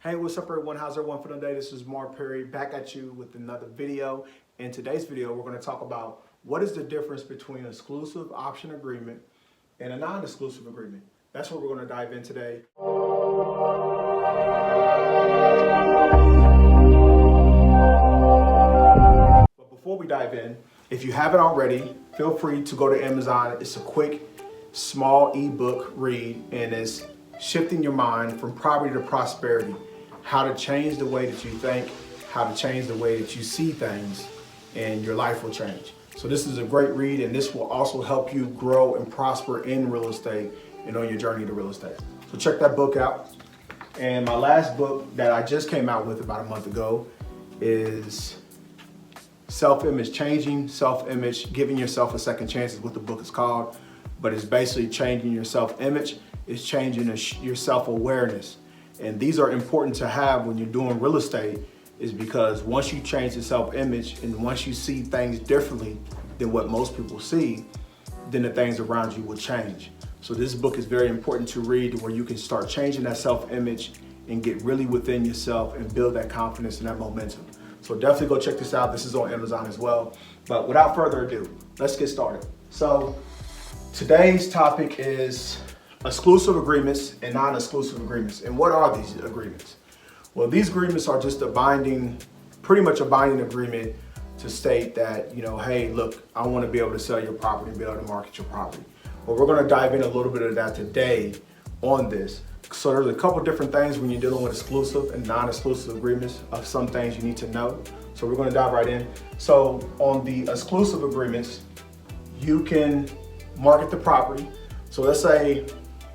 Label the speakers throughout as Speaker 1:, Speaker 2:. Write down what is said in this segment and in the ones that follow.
Speaker 1: Hey, what's up everyone? How's everyone for the day? This is Mark Perry back at you with another video. In today's video, we're going to talk about what is the difference between an exclusive option agreement and a non-exclusive agreement. That's what we're going to dive in today. But before we dive in, if you haven't already, feel free to go to Amazon. It's a quick, small ebook read, and it's shifting your mind from poverty to prosperity. How to change the way that you think, how to change the way that you see things, and your life will change. So this is a great read, and this will also help you grow and prosper in real estate and on your journey to real estate. So check that book out. And my last book that I just came out with about a month ago is Self-Image Changing Self-Image, Giving Yourself a Second Chance is what the book is called. But it's basically changing your self-image, it's changing your self-awareness. And these are important to have when you're doing real estate, is because once you change the self-image and once you see things differently than what most people see, then the things around you will change. So this book is very important to read, where you can start changing that self-image and get really within yourself and build that confidence and that momentum. So definitely go check this out. This is on Amazon as well. But without further ado, let's get started. So today's topic is exclusive agreements and non-exclusive agreements. And what are these agreements? Well, these agreements are just pretty much a binding agreement to state that, hey, look, I want to be able to sell your property and be able to market your property. But we're going to dive in a little bit of that today on this. So there's a couple different things when you're dealing with exclusive and non-exclusive agreements of some things you need to know. So we're going to dive right in. So on the exclusive agreements, you can market the property. So let's say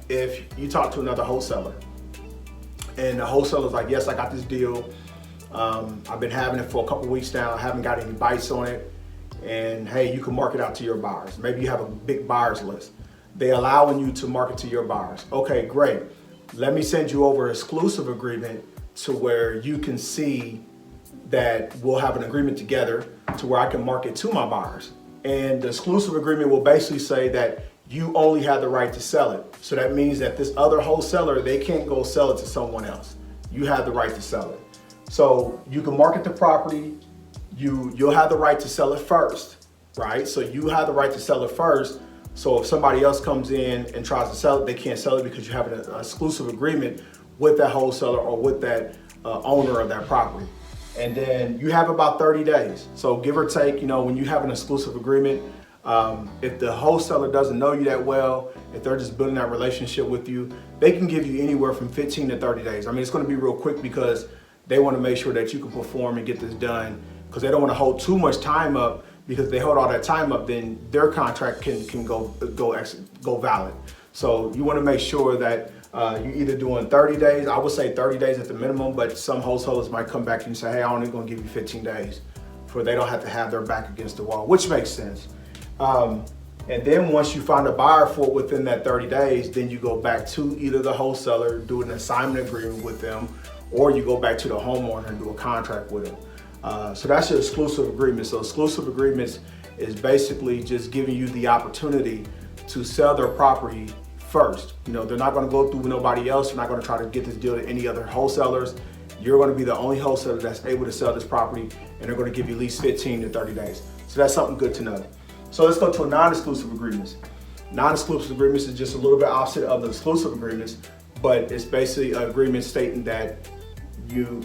Speaker 1: if you talk to another wholesaler and the wholesaler's like, yes, I got this deal. I've been having it for a couple weeks now. I haven't got any bites on it. And hey, you can market out to your buyers. Maybe you have a big buyers list. They allowing you to market to your buyers. Okay, great. Let me send you over an exclusive agreement to where you can see that we'll have an agreement together to where I can market to my buyers. And the exclusive agreement will basically say that you only have the right to sell it. So that means that this other wholesaler, they can't go sell it to someone else. You have the right to sell it. So you can market the property. You'll have the right to sell it first, right? So you have the right to sell it first. So if somebody else comes in and tries to sell it, they can't sell it because you have an exclusive agreement with that wholesaler or with that owner of that property. And then you have about 30 days. So give or take, when you have an exclusive agreement, if the wholesaler doesn't know you that well, if they're just building that relationship with you, they can give you anywhere from 15 to 30 days. I mean, it's going to be real quick because they want to make sure that you can perform and get this done, because they don't want to hold too much time up, because if they hold all that time up, then their contract can go valid. So you want to make sure that you're either doing 30 days, I would say 30 days at the minimum, but some wholesalers might come back and say, hey, I'm only going to give you 15 days, for they don't have to have their back against the wall, which makes sense. And then once you find a buyer for it within that 30 days, then you go back to either the wholesaler, do an assignment agreement with them, or you go back to the homeowner and do a contract with them. So that's your exclusive agreement. So exclusive agreements is basically just giving you the opportunity to sell their property first. They're not going to go through with nobody else. They're not going to try to get this deal to any other wholesalers. You're going to be the only wholesaler that's able to sell this property, and they're going to give you at least 15 to 30 days. So that's something good to know. So let's go to a non-exclusive agreements. Non-exclusive agreements is just a little bit opposite of the exclusive agreements, but it's basically an agreement stating that you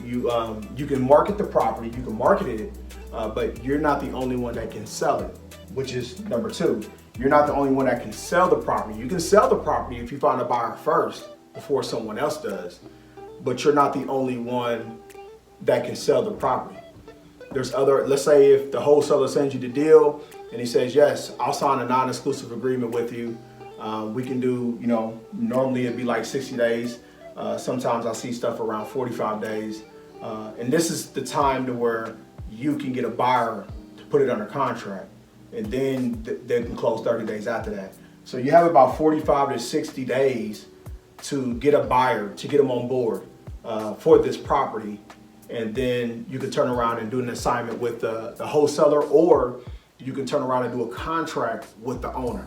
Speaker 1: can market the property, you can market it, but you're not the only one that can sell it, which is number two. You're not the only one that can sell the property. You can sell the property if you find a buyer first before someone else does, but you're not the only one that can sell the property. There's let's say if the wholesaler sends you the deal and he says, yes, I'll sign a non-exclusive agreement with you. We can do, normally it'd be like 60 days. Sometimes I see stuff around 45 days. And this is the time to where you can get a buyer to put it under contract. And then they can close 30 days after that. So you have about 45 to 60 days to get a buyer, to get them on board for this property. And then you can turn around and do an assignment with the wholesaler, or you can turn around and do a contract with the owner.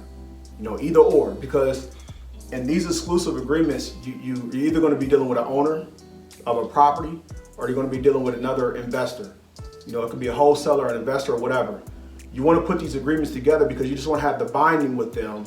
Speaker 1: Either or, because in these exclusive agreements, you're either going to be dealing with an owner of a property, or you're going to be dealing with another investor. You know, it could be a wholesaler, an investor, or whatever. You want to put these agreements together because you just want to have the binding with them.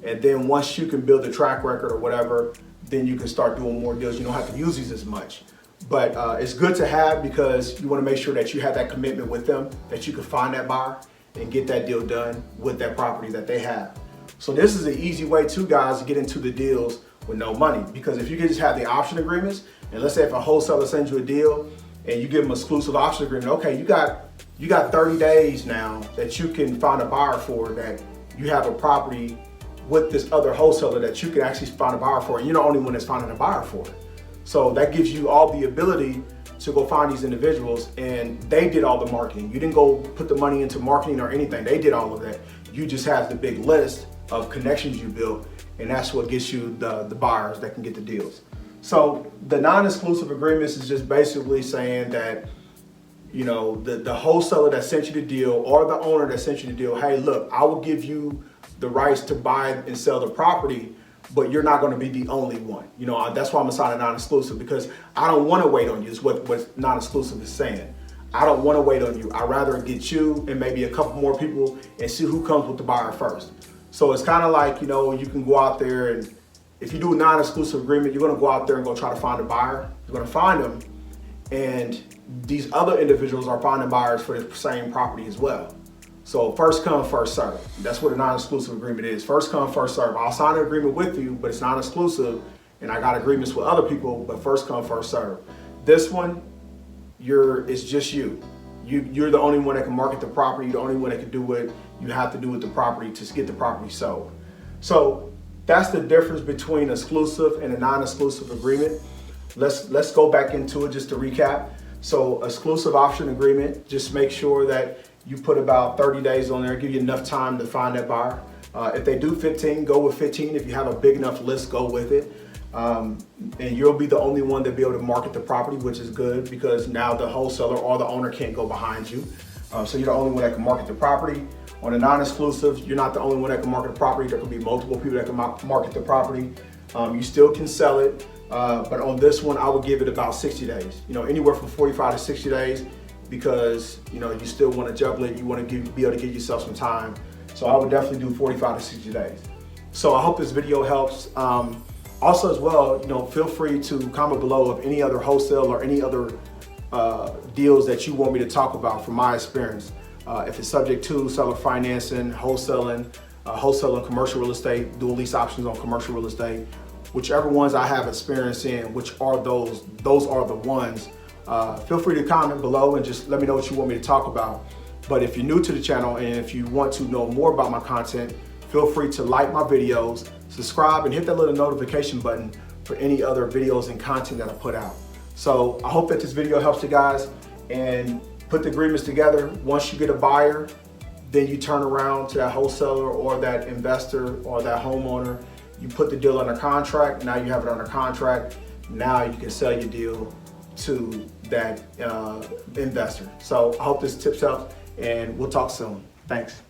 Speaker 1: And then once you can build a track record or whatever, then you can start doing more deals. You don't have to use these as much. But it's good to have because you want to make sure that you have that commitment with them, that you can find that buyer and get that deal done with that property that they have. So this is an easy way too, guys, to get into the deals with no money. Because if you can just have the option agreements, and let's say if a wholesaler sends you a deal and you give them an exclusive option agreement, okay, you got 30 days now that you can find a buyer for, that you have a property with this other wholesaler that you can actually find a buyer for, and you're the only one that's finding a buyer for it. So that gives you all the ability to go find these individuals, and they did all the marketing. You didn't go put the money into marketing or anything. They did all of that. You just have the big list of connections you built, and that's what gets you the buyers that can get the deals. So the non-exclusive agreements is just basically saying that, you know, the wholesaler that sent you the deal or the owner that sent you the deal, hey, look, I will give you the rights to buy and sell the property, but you're not going to be the only one. You know, that's why I'm assigning non-exclusive, because I don't want to wait on you, is what non-exclusive is saying. I don't want to wait on you. I'd rather get you and maybe a couple more people and see who comes with the buyer first. So it's kind of like, you know, you can go out there, and if you do a non-exclusive agreement, you're going to go out there and go try to find a buyer. You're going to find them, and these other individuals are finding buyers for the same property as well. So first come, first serve. That's what a non-exclusive agreement is. First come, first serve. I'll sign an agreement with you, but it's not exclusive, and I got agreements with other people, but first come, first serve. This one, it's just you. You're the only one that can market the property. You're the only one that can do what you have to do with the property to get the property sold. So that's the difference between exclusive and a non-exclusive agreement. Let's go back into it just to recap. So exclusive option agreement, just make sure that you put about 30 days on there, give you enough time to find that buyer. If they do 15, go with 15. If you have a big enough list, go with it. And you'll be the only one to be able to market the property, which is good because now the wholesaler or the owner can't go behind you. So you're the only one that can market the property. On a non-exclusive, you're not the only one that can market the property. There could be multiple people that can market the property. You still can sell it, but on this one, I would give it about 60 days. You know, anywhere from 45 to 60 days, because you know you still want to juggle it. You want to be able to give yourself some time. So I would definitely do 45 to 60 days. So I hope this video helps. Also as well, you know, feel free to comment below of any other wholesale or any other deals that you want me to talk about from my experience. If it's subject to seller financing, wholesaling, wholesaling commercial real estate, dual lease options on commercial real estate, whichever ones I have experience in, which are those are the ones. Feel free to comment below and just let me know what you want me to talk about. But if you're new to the channel and if you want to know more about my content, feel free to like my videos, subscribe, and hit that little notification button for any other videos and content that I put out. So I hope that this video helps you guys, and put the agreements together. Once you get a buyer, then you turn around to that wholesaler or that investor or that homeowner. You put the deal under contract. Now you have it under contract. Now you can sell your deal to that investor. So I hope this tips helps, and we'll talk soon. Thanks.